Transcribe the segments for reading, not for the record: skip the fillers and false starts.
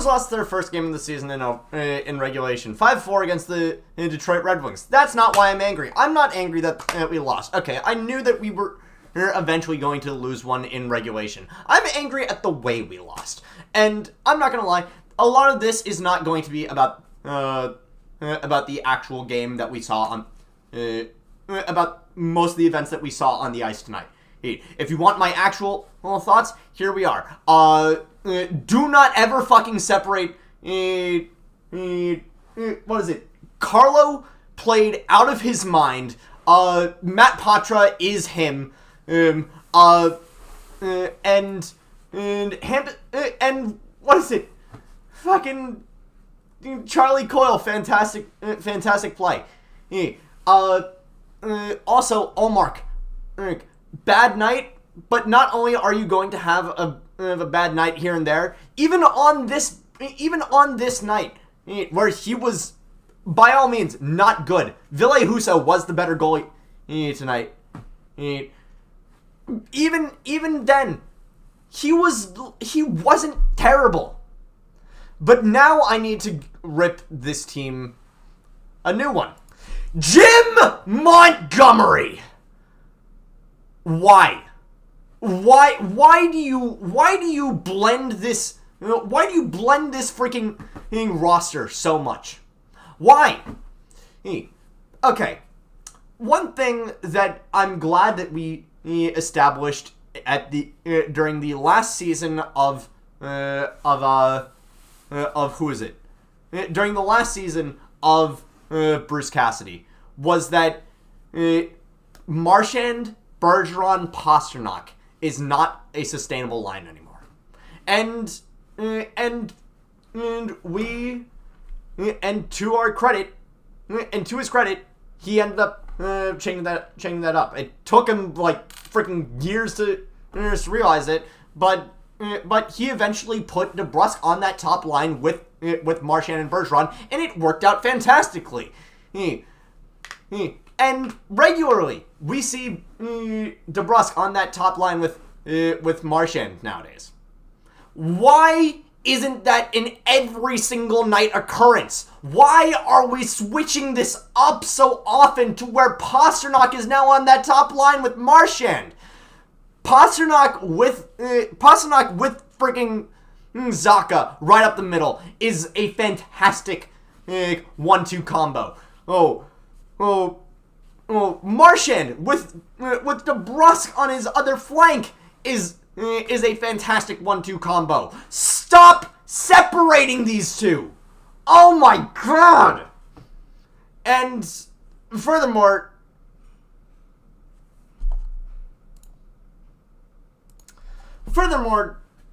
Bruins lost their first game of the season in regulation, 5-4 against the Detroit Red Wings. That's not why I'm angry. I'm not angry that we lost. Okay, I knew that we were eventually going to lose one in regulation. I'm angry at the way we lost. And I'm not going to lie, a lot of this is not going to be about the actual game that we saw on... about most of the events that we saw on the ice tonight. If you want my actual thoughts, here we are. Do not ever fucking separate... what is it? Carlo played out of his mind. Matt Patra is him. And what is it? Fucking Charlie Coyle, fantastic play. Also, Olmark, bad night, but not only are you going to have a bad night here and there, even on this night, where he was, by all means, not good. Ville Husso was the better goalie tonight. Even then, he wasn't terrible. But now I need to rip this team a new one. Jim Montgomery. Why do you blend this freaking roster so much? Why? Okay. One thing that I'm glad that we established during the last season of who is it? During the last season of Bruce Cassidy was that Marchand, Bergeron, Pasternak is not a sustainable line anymore, and to our credit, and to his credit, he ended up changing that up. It took him like freaking years to realize it, but he eventually put DeBrusk on that top line with Marchand and Bergeron, and it worked out fantastically. And regularly, we see DeBrusk on that top line with Marchand nowadays. Why isn't that an every single night occurrence? Why are we switching this up so often to where Pasternak is now on that top line with Marchand? Pasternak with freaking Zacha right up the middle is a fantastic 1-2 combo. Marchand with DeBrusk on his other flank is a fantastic 1-2 combo. Stop separating these two. Oh my god. And furthermore,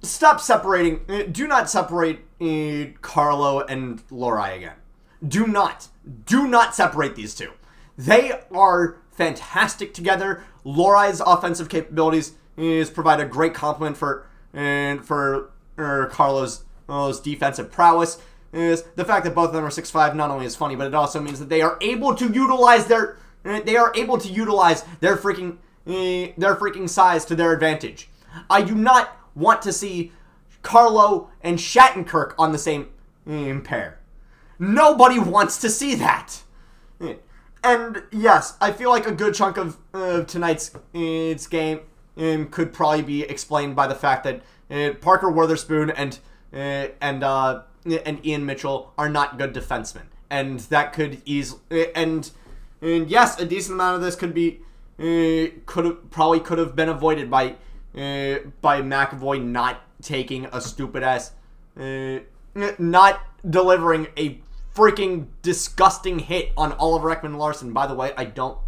stop separating. Do not separate Carlo and Lohrei again. Do not separate these two. They are fantastic together. Lohrai's offensive capabilities provide a great complement for Carlo's defensive prowess. Is the fact that both of them are 6'5" not only is funny, but it also means that they are able to utilize their freaking size to their advantage. I do not want to see Carlo and Shattenkirk on the same pair. Nobody wants to see that. And yes, I feel like a good chunk of tonight's game could probably be explained by the fact that Parker Wotherspoon and Ian Mitchell are not good defensemen, and that could easily and yes, a decent amount of this could have been avoided by McAvoy not taking a stupid ass, not delivering a freaking disgusting hit on Oliver Ekman-Larsson. By the way, I don't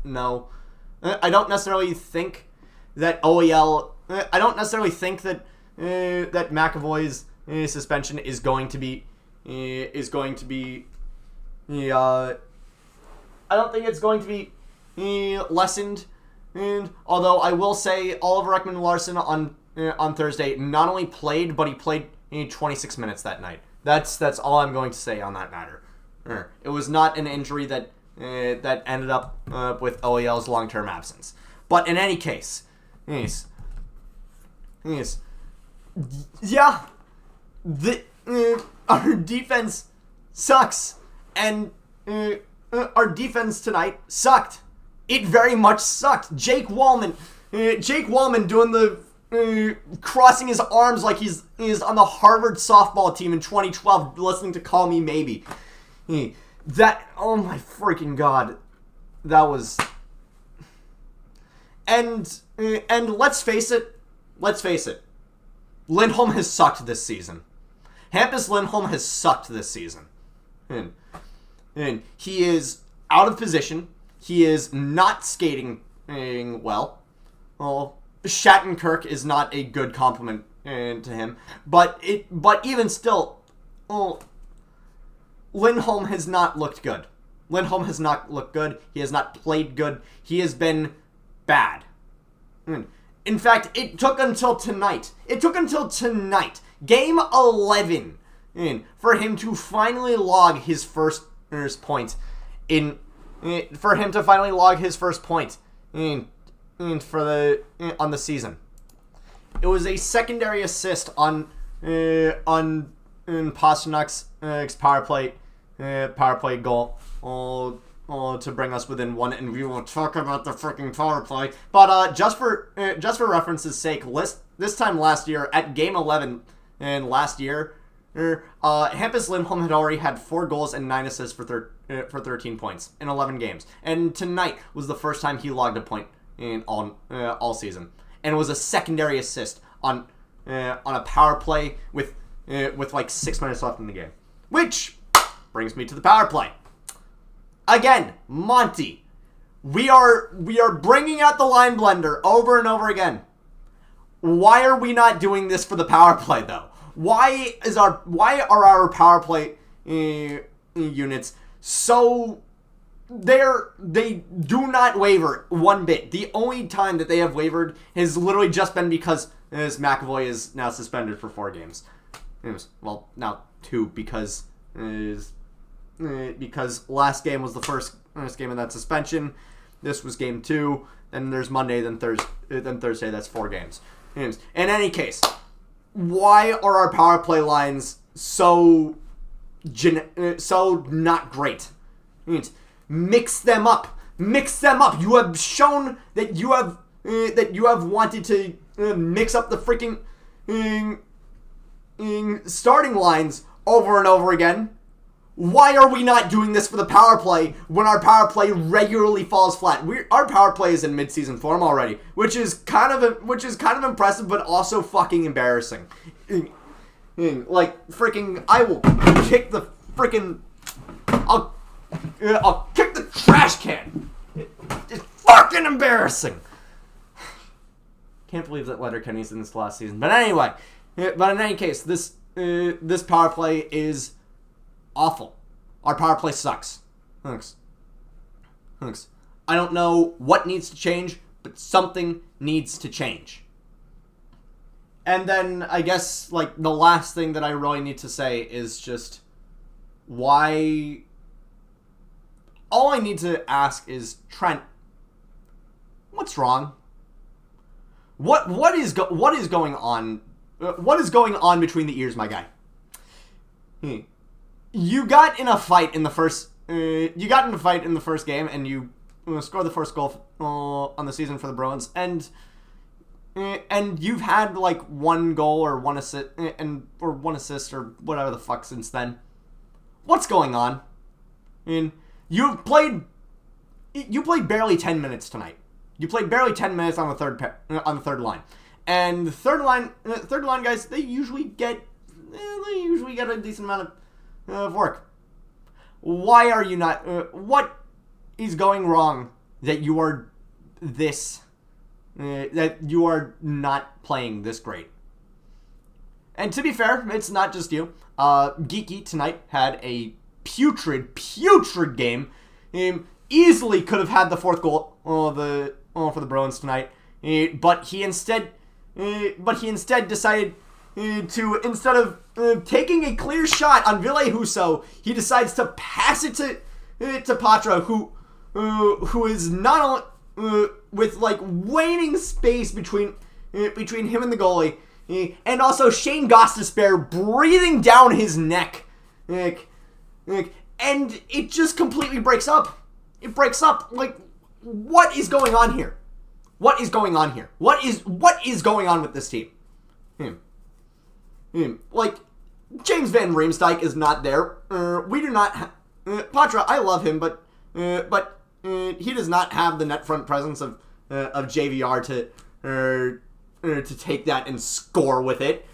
necessarily think that OEL. I don't necessarily think that McAvoy's suspension is going to be. I don't think it's going to be lessened. And although I will say Oliver Ekman-Larsson on Thursday not only played, but he played 26 minutes that night. That's all I'm going to say on that matter. It was not an injury that ended up with OEL's long-term absence. But in any case, yeah, our defense sucks, and our defense tonight sucked. It very much sucked. Jake Wallman doing the crossing his arms like he's on the Harvard softball team in 2012, listening to "Call Me Maybe." That, oh my freaking god, that was. And let's face it, Lindholm has sucked this season. Hampus Lindholm has sucked this season. And he is out of position. He is not skating well. Well, Shattenkirk is not a good compliment to him. But even still, Lindholm has not looked good. Lindholm has not looked good. He has not played good. He has been bad. In fact, it took until tonight. Game 11, for him to finally log his first point on the season. It was a secondary assist on Pasternak's power play goal. To bring us within one, and we will talk about the freaking power play. But just for reference's sake, this time last year at Game 11, and last year, Hampus Lindholm had already had 4 goals and 9 assists for 13 points in 11 games, and tonight was the first time he logged a point in all season, and it was a secondary assist on a power play with like 6 minutes left in the game, which brings me to the power play. Again, Monty, we are bringing out the line blender over and over again. Why are we not doing this for the power play though? Why are our power play units so they do not waver one bit? The only time that they have wavered has literally just been because McAvoy is now suspended for 4 games. Well, now 2 because last game was the first game of that suspension. This was game 2. Then there's Monday. Then Thursday. That's 4 games. In any case, why are our power play lines so not great? Mix them up. You have shown that you have wanted to mix up the freaking starting lines over and over again. Why are we not doing this for the power play when our power play regularly falls flat? Our power play is in mid-season form already, which is kind of impressive, but also fucking embarrassing. Like freaking, I will kick the freaking, I'll kick the trash can. It's fucking embarrassing. Can't believe that Letterkenny's in this last season, but anyway, in any case, this power play is awful. Our power play sucks. Thanks. I don't know what needs to change, but something needs to change. And then I guess like the last thing that I really need to say is just why. All I need to ask is, Trent, what's wrong? What is going on? What is going on between the ears, my guy? You got in a fight in the first. You got in a fight in the first game, and you scored the first goal on the season for the Bruins, and you've had like 1 goal or 1 assist, or 1 assist or whatever the fuck since then. What's going on? You played barely 10 minutes tonight. You played barely 10 minutes on the third line, and the third line guys, they usually get a decent amount of work. Why are you not? What is going wrong that you are that you are not playing this great? And to be fair, it's not just you. Geeky tonight had a putrid game. Easily could have had the 4th goal for the Bruins tonight, but he instead decided to, instead of taking a clear shot on Ville Husso, he decides to pass it to Patra, who is not only with like waning space between him and the goalie. And also Shane Gostisbehere breathing down his neck. And it just completely breaks up. It breaks up. Like, what is going on here? What is going on here? What is going on with this team? Like, James Van Riemsdyk is not there. We do not Patra, I love him, but he does not have the net front presence of JVR to take that and score with it.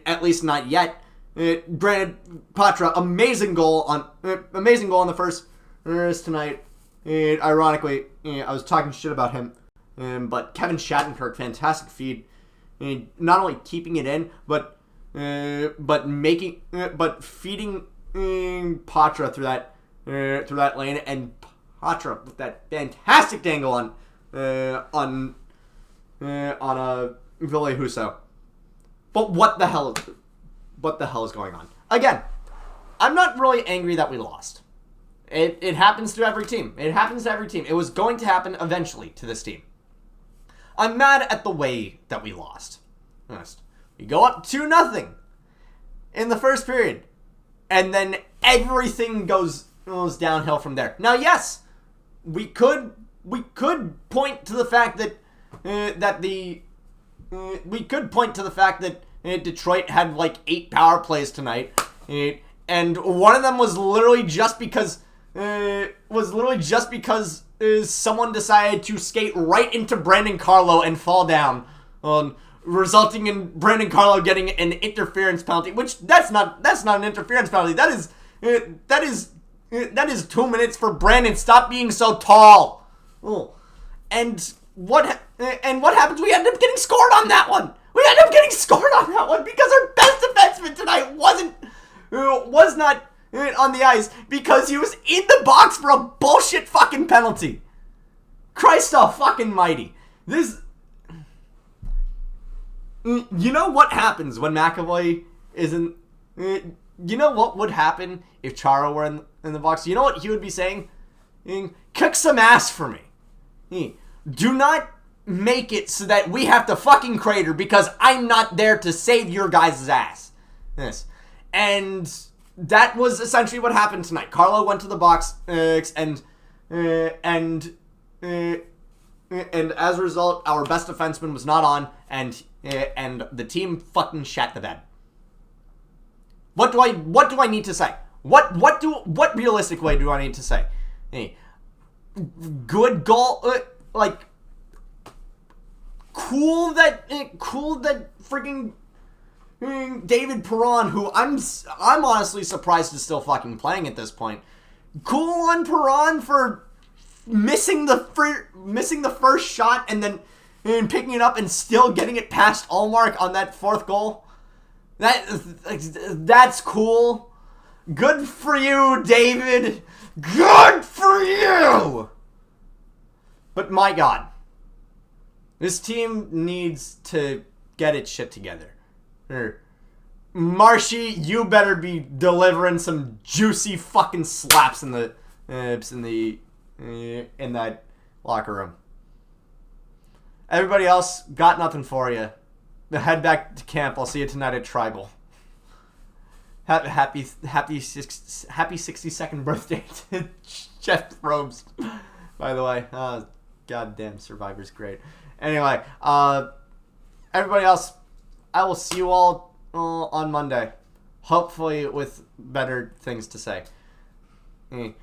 At least not yet. Granted, Patra, amazing goal on the first tonight. Ironically, I was talking shit about him, but Kevin Shattenkirk, fantastic feed. Not only keeping it in, but feeding Patra through that lane, and Patra with that fantastic dangle on a Ville Husso. But what the hell is going on? Again, I'm not really angry that we lost. It happens to every team. It happens to every team. It was going to happen eventually to this team. I'm mad at the way that we lost. Honest. We go up 2-0 in the first period, and then everything goes downhill from there. Now, yes, we could point to the fact that Detroit had like 8 power plays tonight, and one of them was literally just because someone decided to skate right into Brandon Carlo and fall down, resulting in Brandon Carlo getting an interference penalty. Which that's not an interference penalty. That is 2 minutes for Brandon. Stop being so tall. Oh. And what happens? We end up getting scored on that one. Because our best defenseman tonight was not on the ice because he was in the box for a bullshit fucking penalty. Christ fucking mighty. This, you know what happens when McAvoy isn't, you know what would happen if Chara were in the box? You know what he would be saying? Kick some ass for me. Do not make it so that we have to fucking crater because I'm not there to save your guys' ass. Yes. And that was essentially what happened tonight. Carlo went to the box and as a result, our best defenseman was not on, and the team fucking shat the bed. What do I need to say? What realistic way do I need to say? Hey, good goal, like cool that freaking David Perron, who I'm honestly surprised is still fucking playing at this point. Cool on Perron for missing the first shot and then picking it up and still getting it past Allmark on that fourth goal. That's cool. Good for you, David. Good for you. But my God, this team needs to get its shit together. Marshy, you better be delivering some juicy fucking slaps in that locker room. Everybody else got nothing for you. Head back to camp. I'll see you tonight at Tribal. Happy 62nd birthday to Jeff Probst, by the way. Goddamn, Survivor's great. Anyway, everybody else, I will see you all on Monday. Hopefully with better things to say. Take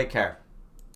care.